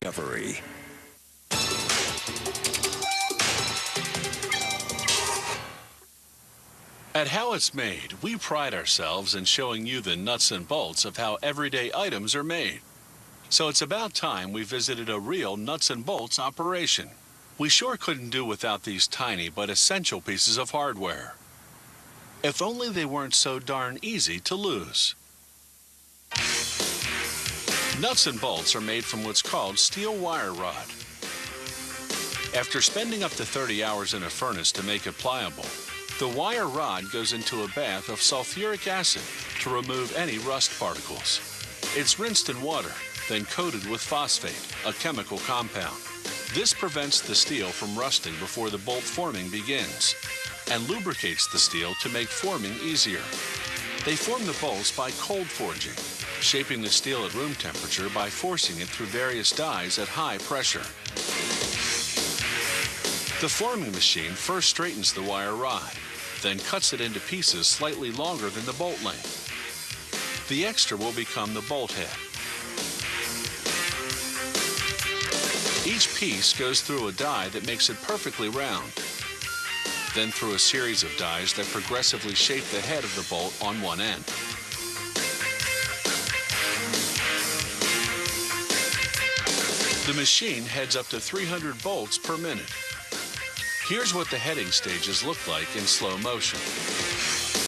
discovery. At How It's Made, we pride ourselves in showing you the nuts and bolts of how everyday items are made. So it's about time we visited a real nuts and bolts operation. We sure couldn't do without these tiny but essential pieces of hardware. If only they weren't so darn easy to lose. Nuts and bolts are made from what's called steel wire rod. After spending up to 30 hours in a furnace to make it pliable, the wire rod goes into a bath of sulfuric acid to remove any rust particles. It's rinsed in water, then coated with phosphate, a chemical compound. This prevents the steel from rusting before the bolt forming begins and lubricates the steel to make forming easier. They form the bolts by cold forging, shaping the steel at room temperature by forcing it through various dies at high pressure. The forming machine first straightens the wire rod, then cuts it into pieces slightly longer than the bolt length. The extra will become the bolt head. Each piece goes through a die that makes it perfectly round, then through a series of dies that progressively shape the head of the bolt on one end. The machine heads up to 300 bolts per minute. Here's what the heading stages look like in slow motion.